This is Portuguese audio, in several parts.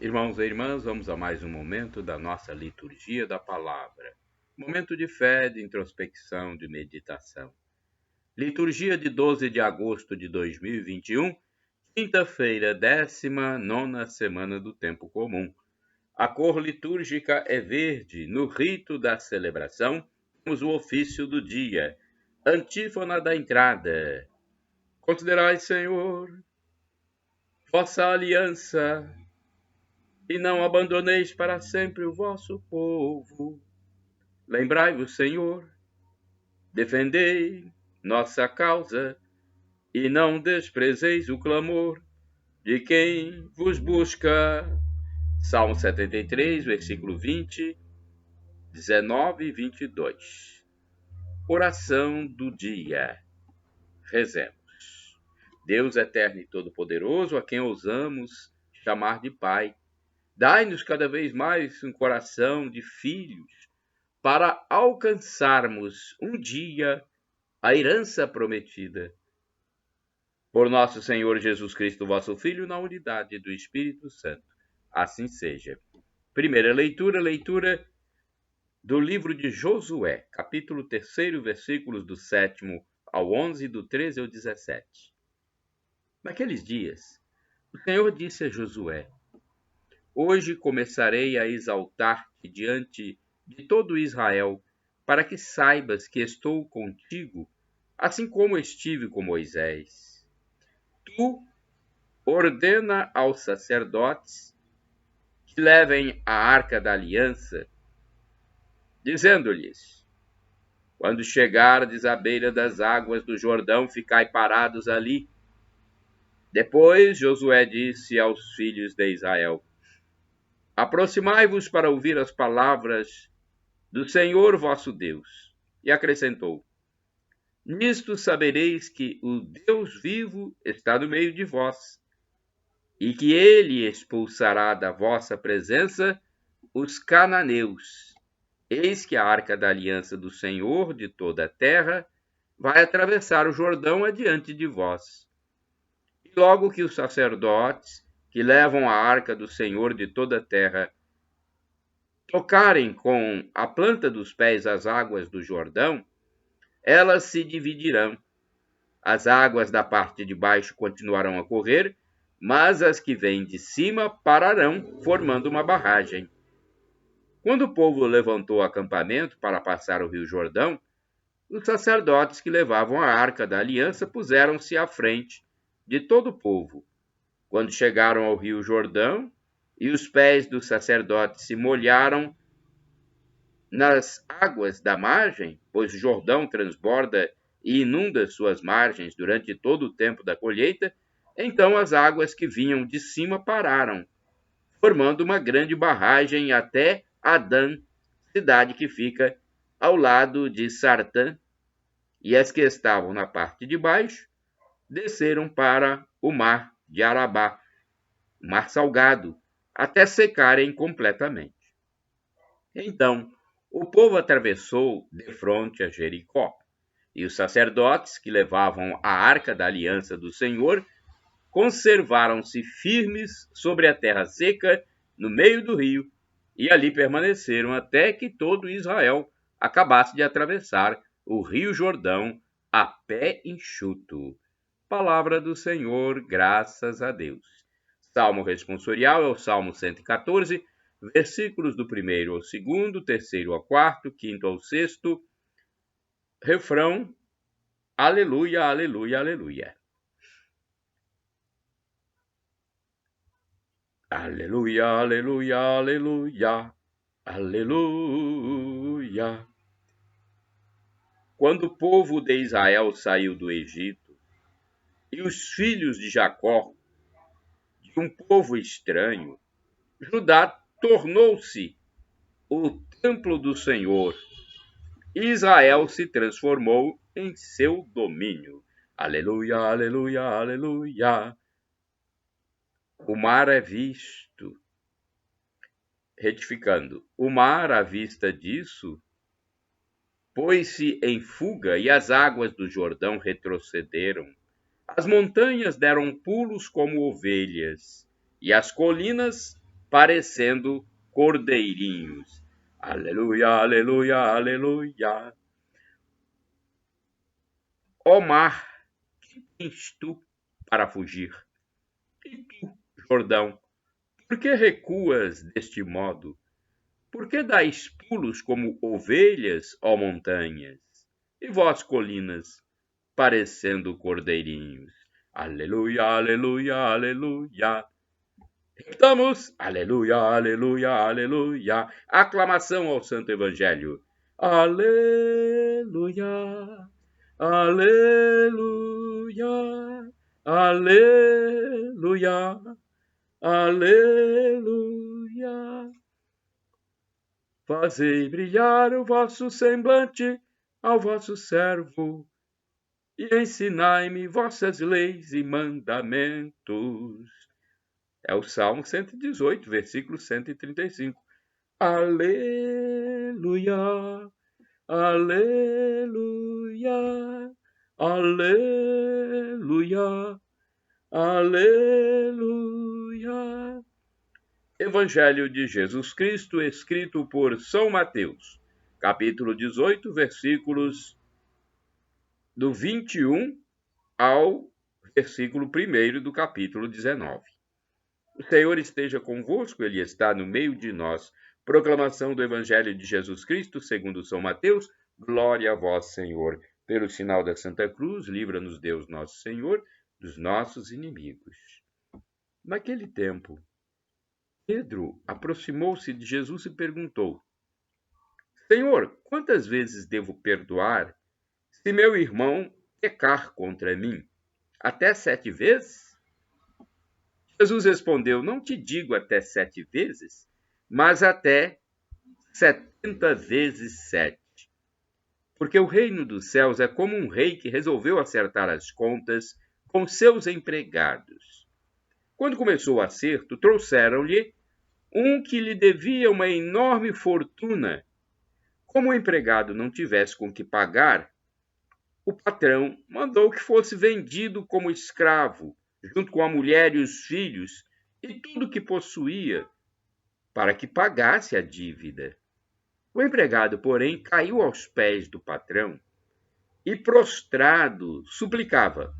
Irmãos e irmãs, vamos a mais um momento da nossa liturgia da palavra. Momento de fé, de introspecção, de meditação. Liturgia de 12 de agosto de 2021, quinta-feira, 19ª semana do tempo comum. A cor litúrgica é verde. No rito da celebração, temos o ofício do dia. Antífona da entrada. Considerai, Senhor, vossa aliança, e não abandoneis para sempre o vosso povo. Lembrai-vos, Senhor, defendei nossa causa, e não desprezeis o clamor de quem vos busca. Salmo 73, versículo 20, 19 e 22. Oração do dia. Rezemos. Deus eterno e todo-poderoso, a quem ousamos chamar de Pai, dai-nos cada vez mais um coração de filhos para alcançarmos um dia a herança prometida. Por nosso Senhor Jesus Cristo, vosso Filho, na unidade do Espírito Santo. Assim seja. Primeira leitura do livro de Josué, capítulo 3, versículos do 7 ao 11, do 13 ao 17. Naqueles dias, o Senhor disse a Josué: Hoje começarei a exaltar-te diante de todo Israel, para que saibas que estou contigo, assim como estive com Moisés. Tu ordena aos sacerdotes que levem a arca da aliança, dizendo-lhes: Quando chegardes à beira das águas do Jordão, ficai parados ali. Depois Josué disse aos filhos de Israel: Aproximai-vos para ouvir as palavras do Senhor vosso Deus. E acrescentou: Nisto sabereis que o Deus vivo está no meio de vós, e que ele expulsará da vossa presença os cananeus. Eis que a arca da aliança do Senhor de toda a terra vai atravessar o Jordão adiante de vós. E logo que os sacerdotes que levam a arca do Senhor de toda a terra tocarem com a planta dos pés as águas do Jordão, elas se dividirão. As águas da parte de baixo continuarão a correr, mas as que vêm de cima pararão, formando uma barragem. Quando o povo levantou o acampamento para passar o rio Jordão, os sacerdotes que levavam a arca da aliança puseram-se à frente de todo o povo. Quando chegaram ao rio Jordão, e os pés dos sacerdotes se molharam nas águas da margem, pois o Jordão transborda e inunda suas margens durante todo o tempo da colheita, então as águas que vinham de cima pararam, formando uma grande barragem até Adã, cidade que fica ao lado de Sartã, e as que estavam na parte de baixo desceram para o mar de Arabá, o mar salgado, até secarem completamente. Então, o povo atravessou defronte a Jericó, e os sacerdotes que levavam a arca da aliança do Senhor conservaram-se firmes sobre a terra seca no meio do rio, e ali permaneceram até que todo Israel acabasse de atravessar o rio Jordão a pé enxuto. Palavra do Senhor, graças a Deus. Salmo responsorial é o Salmo 114, versículos do 1º ao 2º, 3º ao 4º, 5º ao 6º. Refrão: Aleluia, aleluia, aleluia. Aleluia, aleluia, aleluia, aleluia. Quando o povo de Israel saiu do Egito, e os filhos de Jacó, de um povo estranho, Judá tornou-se o templo do Senhor. Israel se transformou em seu domínio. Aleluia, aleluia, aleluia. O mar é visto. Retificando, o mar, à vista disso, pôs-se em fuga e as águas do Jordão retrocederam. As montanhas deram pulos como ovelhas, e as colinas parecendo cordeirinhos. Aleluia, aleluia, aleluia. Ó mar, que tens tu para fugir? E tu, Jordão, por que recuas deste modo? Por que dais pulos como ovelhas, ó montanhas? E vós, colinas, parecendo cordeirinhos. Aleluia, aleluia, aleluia. Estamos, aleluia, aleluia, aleluia. Aclamação ao Santo Evangelho. Aleluia, aleluia, aleluia, aleluia. Fazei brilhar o vosso semblante ao vosso servo, e ensinai-me vossas leis e mandamentos. É o Salmo 118, versículo 135. Aleluia, aleluia, aleluia, aleluia. Evangelho de Jesus Cristo, escrito por São Mateus, capítulo 18, versículos do 21 ao versículo 1 do capítulo 19. O Senhor esteja convosco, Ele está no meio de nós. Proclamação do Evangelho de Jesus Cristo, segundo São Mateus. Glória a vós, Senhor. Pelo sinal da Santa Cruz, livra-nos Deus nosso Senhor dos nossos inimigos. Naquele tempo, Pedro aproximou-se de Jesus e perguntou: Senhor, quantas vezes devo perdoar se meu irmão pecar contra mim? Até 7 vezes? Jesus respondeu: Não te digo até 7 vezes, mas até 70 vezes 7. Porque o reino dos céus é como um rei que resolveu acertar as contas com seus empregados. Quando começou o acerto, trouxeram-lhe um que lhe devia uma enorme fortuna. Como o empregado não tivesse com que pagar, o patrão mandou que fosse vendido como escravo, junto com a mulher e os filhos e tudo que possuía, para que pagasse a dívida. O empregado, porém, caiu aos pés do patrão e, prostrado, suplicava: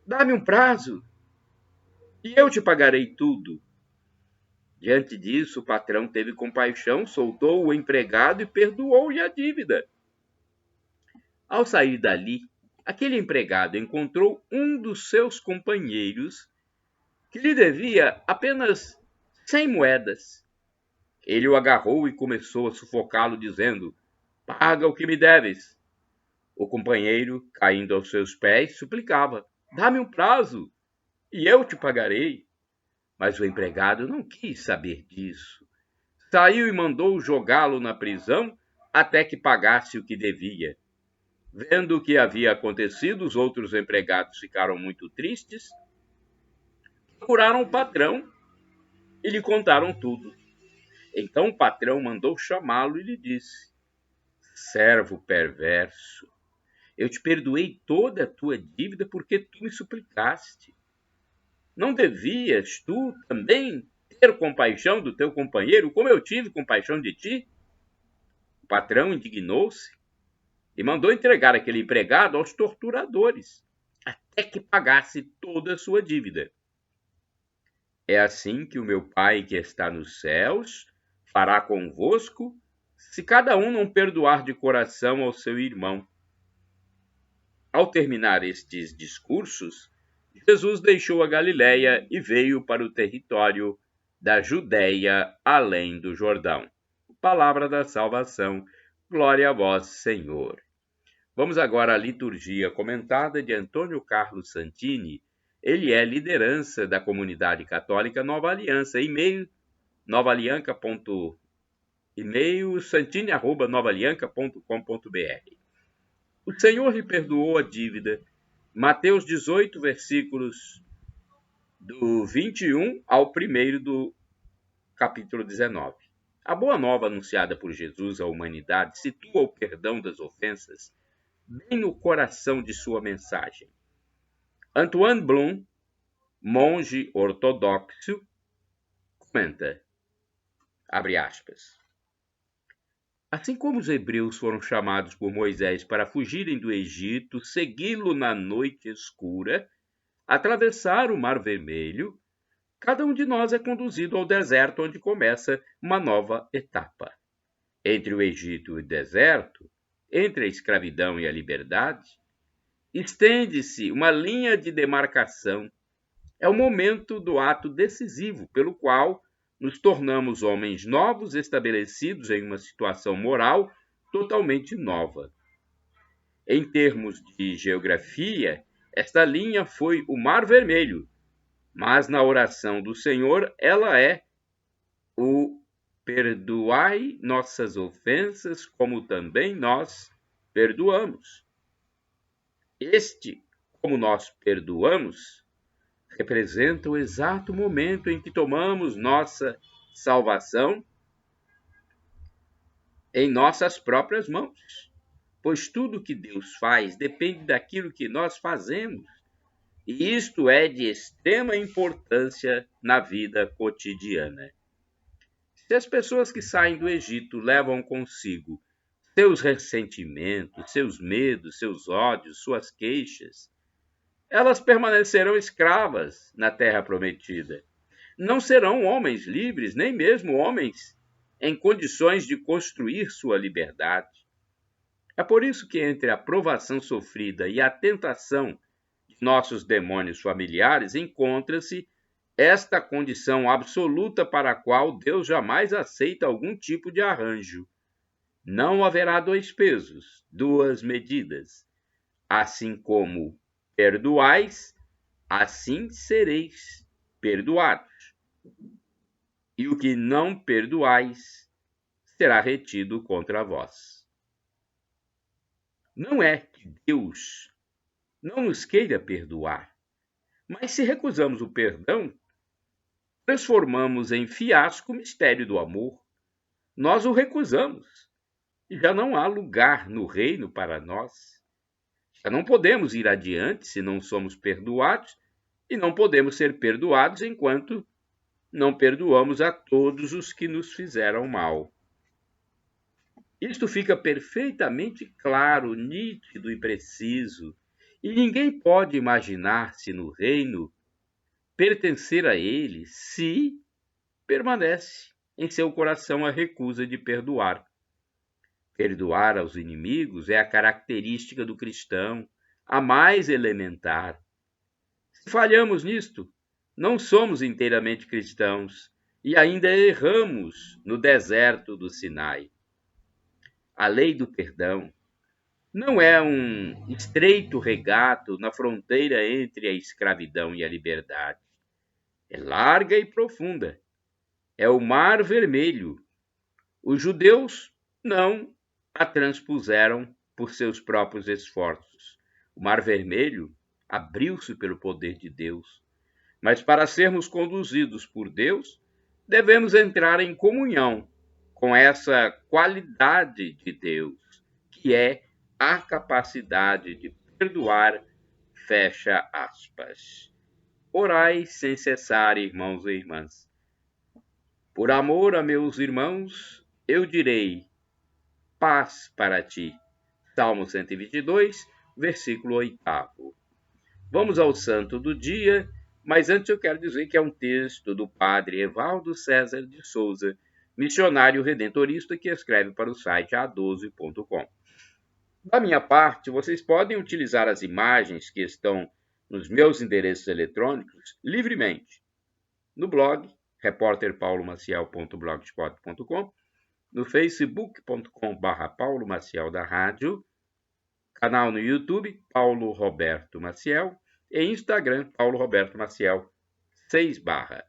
Dá-me um prazo e eu te pagarei tudo. Diante disso, o patrão teve compaixão, soltou o empregado e perdoou-lhe a dívida. Ao sair dali, aquele empregado encontrou um dos seus companheiros que lhe devia apenas 100 moedas. Ele o agarrou e começou a sufocá-lo, dizendo: Paga o que me deves. O companheiro, caindo aos seus pés, suplicava: Dá-me um prazo e eu te pagarei. Mas o empregado não quis saber disso. Saiu e mandou jogá-lo na prisão até que pagasse o que devia. Vendo o que havia acontecido, os outros empregados ficaram muito tristes. Procuraram o patrão e lhe contaram tudo. Então o patrão mandou chamá-lo e lhe disse: Servo perverso, eu te perdoei toda a tua dívida porque tu me suplicaste. Não devias tu também ter compaixão do teu companheiro, como eu tive compaixão de ti? O patrão indignou-se e mandou entregar aquele empregado aos torturadores, até que pagasse toda a sua dívida. É assim que o meu Pai que está nos céus fará convosco, se cada um não perdoar de coração ao seu irmão. Ao terminar estes discursos, Jesus deixou a Galiléia e veio para o território da Judéia, além do Jordão. Palavra da salvação. Glória a vós, Senhor. Vamos agora à liturgia comentada de Antônio Carlos Santini. Ele é liderança da comunidade católica Nova Aliança. E-mail santini@novaalianca.com.br. O Senhor lhe perdoou a dívida. Mateus 18, versículos do 21 ao 1 do capítulo 19. A boa nova anunciada por Jesus à humanidade situa o perdão das ofensas bem no coração de sua mensagem. Antoine Blum, monge ortodoxo, comenta: Abre aspas. Assim como os hebreus foram chamados por Moisés para fugirem do Egito, segui-lo na noite escura, atravessar o Mar Vermelho, cada um de nós é conduzido ao deserto onde começa uma nova etapa. Entre o Egito e o deserto, entre a escravidão e a liberdade, estende-se uma linha de demarcação. É o momento do ato decisivo pelo qual nos tornamos homens novos estabelecidos em uma situação moral totalmente nova. Em termos de geografia, esta linha foi o Mar Vermelho, mas na oração do Senhor ela é o perdoai nossas ofensas, como também nós perdoamos. Este, como nós perdoamos, representa o exato momento em que tomamos nossa salvação em nossas próprias mãos, pois tudo que Deus faz depende daquilo que nós fazemos, e isto é de extrema importância na vida cotidiana. Se as pessoas que saem do Egito levam consigo seus ressentimentos, seus medos, seus ódios, suas queixas, elas permanecerão escravas na terra prometida. Não serão homens livres, nem mesmo homens em condições de construir sua liberdade. É por isso que entre a provação sofrida e a tentação de nossos demônios familiares encontra-se esta condição absoluta para a qual Deus jamais aceita algum tipo de arranjo. Não haverá dois pesos, duas medidas. Assim como perdoais, assim sereis perdoados. E o que não perdoais será retido contra vós. Não é que Deus não nos queira perdoar, mas se recusamos o perdão, transformamos em fiasco o mistério do amor. Nós o recusamos e já não há lugar no reino para nós. Já não podemos ir adiante se não somos perdoados e não podemos ser perdoados enquanto não perdoamos a todos os que nos fizeram mal. Isto fica perfeitamente claro, nítido e preciso, e ninguém pode imaginar-se no reino pertencer a ele se permanece em seu coração a recusa de perdoar. Perdoar aos inimigos é a característica do cristão, a mais elementar. Se falhamos nisto, não somos inteiramente cristãos e ainda erramos no deserto do Sinai. A lei do perdão não é um estreito regato na fronteira entre a escravidão e a liberdade. É larga e profunda. É o Mar Vermelho. Os judeus não a transpuseram por seus próprios esforços. O Mar Vermelho abriu-se pelo poder de Deus. Mas para sermos conduzidos por Deus, devemos entrar em comunhão com essa qualidade de Deus, que é a capacidade de perdoar, fecha aspas. Orai sem cessar, irmãos e irmãs. Por amor a meus irmãos, eu direi, paz para ti. Salmo 122, versículo 8. Vamos ao santo do dia, mas antes eu quero dizer que é um texto do padre Evaldo César de Souza, missionário redentorista que escreve para o site a12.com. Da minha parte, vocês podem utilizar as imagens que estão nos meus endereços eletrônicos livremente. No blog, repórterpaulomaciel.blogspot.com, no facebook.com/Paulo Maciel da Rádio, canal no YouTube, Paulo Roberto Maciel, e Instagram, Paulo Roberto Maciel, 6 barra.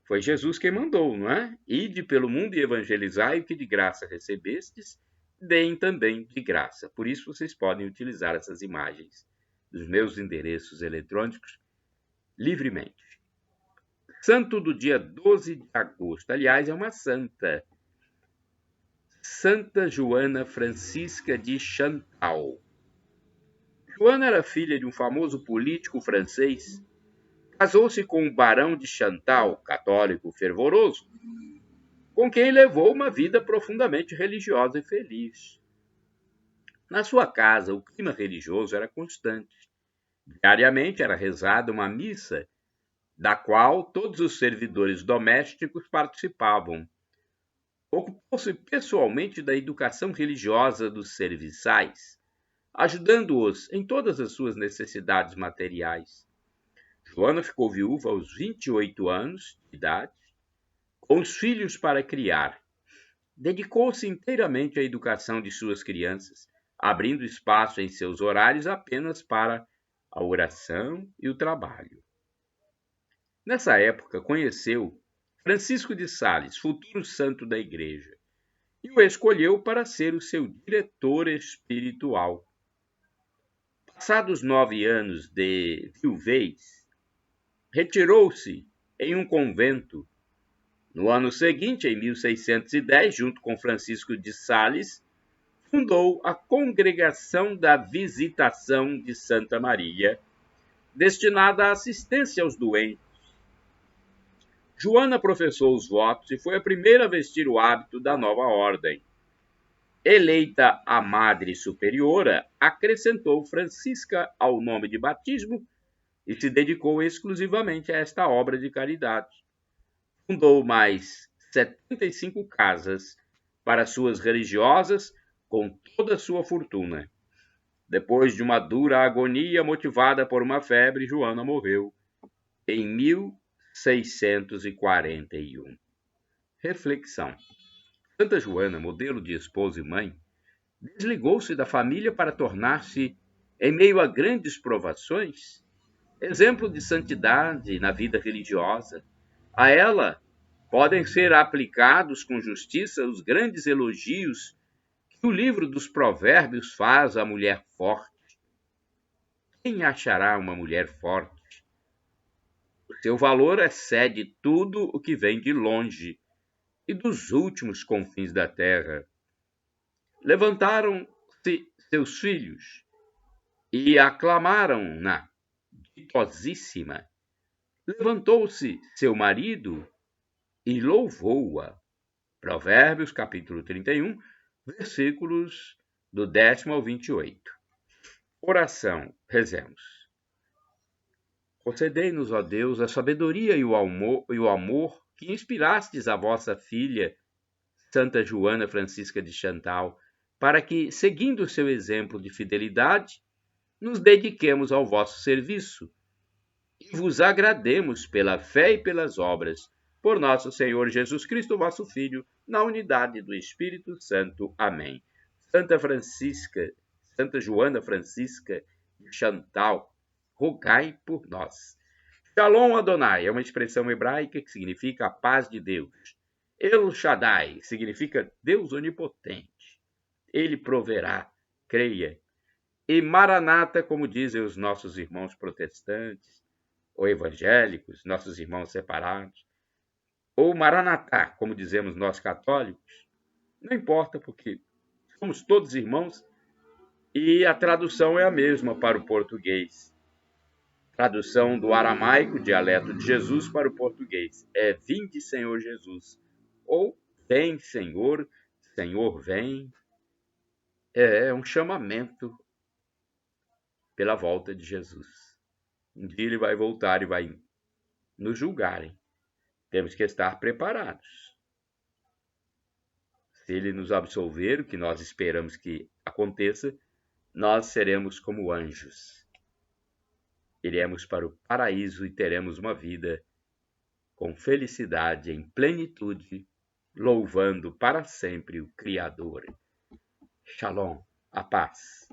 Foi Jesus quem mandou, não é? Ide pelo mundo e evangelizai o que de graça recebestes, deem também de graça. Por isso vocês podem utilizar essas imagens dos meus endereços eletrônicos livremente. Santo do dia 12 de agosto. Aliás, é uma santa. Santa Joana Francisca de Chantal. Joana era filha de um famoso político francês. Casou-se com o barão de Chantal, católico fervoroso, com quem levou uma vida profundamente religiosa e feliz. Na sua casa, o clima religioso era constante. Diariamente era rezada uma missa, da qual todos os servidores domésticos participavam. Ocupou-se pessoalmente da educação religiosa dos serviçais, ajudando-os em todas as suas necessidades materiais. Joana ficou viúva aos 28 anos de idade, com os filhos para criar. Dedicou-se inteiramente à educação de suas crianças, abrindo espaço em seus horários apenas para a oração e o trabalho. Nessa época, conheceu Francisco de Sales, futuro santo da Igreja, e o escolheu para ser o seu diretor espiritual. Passados 9 anos de viuvez, retirou-se em um convento. No ano seguinte, em 1610, junto com Francisco de Sales, fundou a Congregação da Visitação de Santa Maria, destinada à assistência aos doentes. Joana professou os votos e foi a primeira a vestir o hábito da nova ordem. Eleita a Madre Superiora, acrescentou Francisca ao nome de batismo e se dedicou exclusivamente a esta obra de caridade. Fundou mais 75 casas para suas religiosas com toda a sua fortuna. Depois de uma dura agonia motivada por uma febre, Joana morreu em 1641. Reflexão. Santa Joana, modelo de esposa e mãe, desligou-se da família para tornar-se, em meio a grandes provações, exemplo de santidade na vida religiosa. A ela podem ser aplicados com justiça os grandes elogios que o livro dos Provérbios faz à mulher forte. Quem achará uma mulher forte? O seu valor excede tudo o que vem de longe e dos últimos confins da terra. Levantaram-se seus filhos e aclamaram-na ditosíssima. Levantou-se seu marido e louvou-a. Provérbios, capítulo 31, versículos do 10º ao 28. Oração, rezemos. Concedei-nos, ó Deus, a sabedoria e o amor que inspirastes a vossa filha, Santa Joana Francisca de Chantal, para que, seguindo o seu exemplo de fidelidade, nos dediquemos ao vosso serviço e vos agrademos pela fé e pelas obras, por nosso Senhor Jesus Cristo, vosso Filho, na unidade do Espírito Santo. Amém. Santa Joana Francisca de Chantal, rogai por nós. Shalom Adonai é uma expressão hebraica que significa a paz de Deus. El Shaddai significa Deus onipotente. Ele proverá, creia. E Maranata, como dizem os nossos irmãos protestantes ou evangélicos, nossos irmãos separados, ou Maranatá, como dizemos nós católicos, não importa, porque somos todos irmãos e a tradução é a mesma para o português. Tradução do aramaico, dialeto de Jesus, para o português é vinde, Senhor Jesus, ou vem, Senhor, Senhor vem. É um chamamento pela volta de Jesus. Um dia ele vai voltar e vai nos julgar. Temos que estar preparados. Se ele nos absolver, o que nós esperamos que aconteça, nós seremos como anjos. Iremos para o paraíso e teremos uma vida com felicidade, em plenitude, louvando para sempre o Criador. Shalom, a paz.